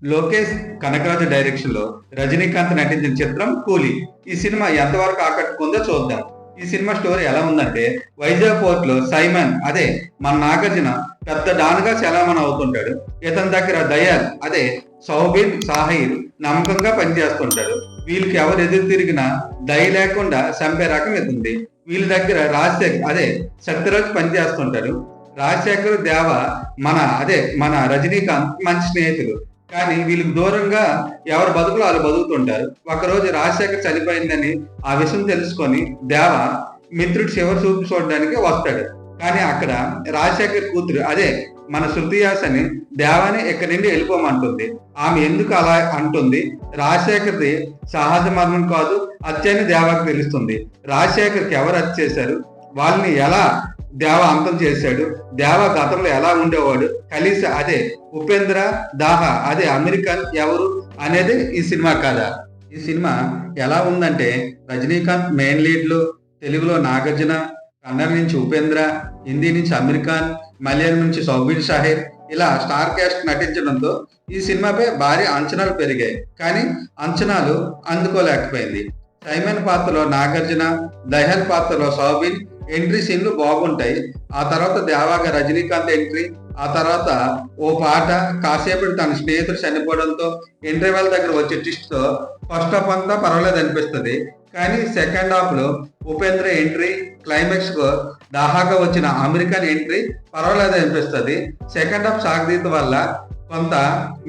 Lokesh Kanakaraju direction లో రజనీకాంత్ నటించిన చిత్రం కూలీ. ఈ సినిమా ఎంతవరకు ఆకట్టుకుందో చూద్దాం. ఈ సినిమా స్టోరీ ఎలా ఉందంటే, వైజాగ్ పోర్ట్ లో సైమన్ అదే మన నాగార్జున పెద్ద డాన్గా చలామణి అవుతుంటాడు. ఇతని దగ్గర దయాల్ అదే సౌబిన్ సాహిర్ నమ్మకంగా పనిచేస్తుంటాడు. వీళ్ళకి ఎవరు ఎదురు తిరిగినా దయ లేకుండా చంపే రకం ఇతుంది. వీళ్ళ దగ్గర రాజశేఖర్ అదే సత్యరాజ్ పనిచేస్తుంటాడు. రాజశేఖర్ దేవ మన రజనీకాంత్ మంచి స్నేహితులు. కానీ వీళ్ళకి దూరంగా ఎవరు బతుకులు వాళ్ళు బతుకుతుంటారు. ఒకరోజు రాజశేఖర్ చనిపోయిందని ఆ విషయం తెలుసుకొని దేవ మిత్రుడు చివరి చూపు చూడడానికి వస్తాడు. కానీ అక్కడ రాజశేఖర్ కూతురు అదే మన శృతిహాసని దేవాని ఇక్కడి నుండి వెళ్ళిపోమంటుంది. ఆమె ఎందుకు అలా అంటుంది? రాజశేఖర్ది సహజ మరణం కాదు, హత్యని దేవాకి తెలుస్తుంది. రాజశేఖర్కి ఎవరు హత్య చేశారు, వాళ్ళని ఎలా దేవ అంతం చేశాడు, దేవ గతంలో ఎలా ఉండేవాడు, కలిసి అదే ఉపేంద్ర దాహా అదే అమెరికన్ ఎవరు అనేది ఈ సినిమా కథ. ఈ సినిమా ఎలా ఉందంటే, రజనీకాంత్ మెయిన్ లీడ్లు, తెలుగులో నాగార్జున, కన్నడ నుంచి ఉపేంద్ర, హిందీ నుంచి అమెరికన్, మలయాళం నుంచి సౌబిన్ షాహిర్ ఇలా స్టార్ క్యాస్ట్ నటించడంతో ఈ సినిమాపై భారీ అంచనాలు పెరిగాయి. కానీ అంచనాలు అందుకోలేకపోయింది. సైమన్ పాత్రలో నాగార్జున, దహల్ పాత్రలో సౌబిన్ ఎంట్రీ సీన్లు బాగుంటాయి. ఆ తర్వాత దేవాగా రజనీకాంత్ ఎంట్రీ, ఆ తర్వాత ఓ పాట, కాసేపటి తన స్నేహితుడు చనిపోవడంతో ఇంటర్వెల్ దగ్గర వచ్చే ట్విస్ట్ తో ఫస్ట్ హాఫ్ అంతా పర్వాలేదు అనిపిస్తుంది. కానీ సెకండ్ హాఫ్ లో ఉపేంద్ర ఎంట్రీ, క్లైమాక్స్ కు దాహాగా వచ్చిన అమెరికన్ ఎంట్రీ పర్వాలేదు అనిపిస్తుంది. సెకండ్ హాఫ్ సాగదీత వల్ల కొంత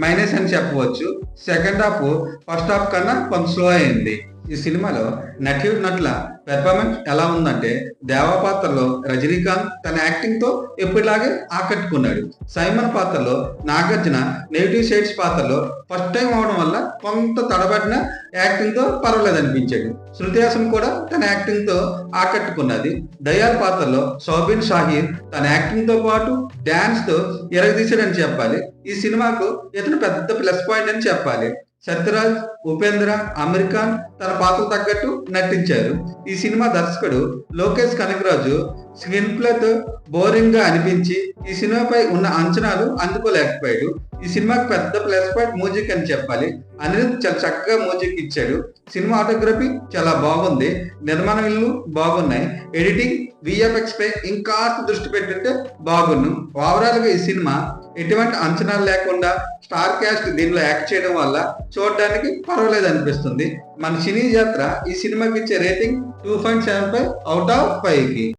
మైనస్ అని చెప్పవచ్చు. సెకండ్ హాఫ్ ఫస్ట్ హాఫ్ కన్నా కొంత స్లో అయింది. ఈ సినిమాలో నటుల పెర్ఫార్మెన్స్ ఎలా ఉందంటే, దేవా పాత్రలో రజనీకాంత్ తన యాక్టింగ్ తో ఎప్పటిలాగే ఆకట్టుకున్నాడు. సైమన్ పాత్రలో నాగార్జున నెగిటివ్ షేడ్స్ పాత్రలో ఫస్ట్ టైం అవడం వల్ల కొంత తడబడిన యాక్టింగ్ తో పర్వాలేదు అనిపించాడు. శృతిహాసన్ కూడా తన యాక్టింగ్ తో ఆకట్టుకున్నది. దయాల్ పాత్రలో సౌబిన్ షాహిర్ తన యాక్టింగ్ తో పాటు డాన్స్ తో ఎరగదీశాడని చెప్పాలి. ఈ సినిమాకు ఇతను పెద్ద ప్లస్ పాయింట్ అని చెప్పాలి. సత్యరాజ్, ఉపేంద్ర, అమెరికన్ తన పాత్ర తగ్గట్టు నటించారు. ఈ సినిమా దర్శకుడు లోకేష్ కనకరాజు స్క్రీన్ ప్లేతో బోరింగ్ గా అనిపించి ఈ సినిమాపై ఉన్న అంచనాలు అందుకోలేకపోయాడు. ఈ సినిమాకి పెద్ద ప్లస్ పాయింట్ మ్యూజిక్ అని చెప్పాలి. అనిరుద్ చాలా చక్కగా మ్యూజిక్ ఇచ్చాడు. సినిమా ఆటోగ్రఫీ చాలా బాగుంది. నిర్మాణ విలువలు బాగున్నాయి. ఎడిటింగ్, విఎఫ్ఎక్స్ పై ఇంకా దృష్టి పెట్టింటే బాగుండు. ఓవరాల్ గా ఈ సినిమా ఎటువంటి అంచనాలు లేకుండా స్టార్ క్యాస్ట్ దీనిలో యాక్ట్ చేయడం వల్ల చూడడానికి పర్వాలేదు అనిపిస్తుంది. మన సినీ జాత్ర ఈ సినిమాకి ఇచ్చే రేటింగ్ 2.75 అవుట్ ఆఫ్ 5కి.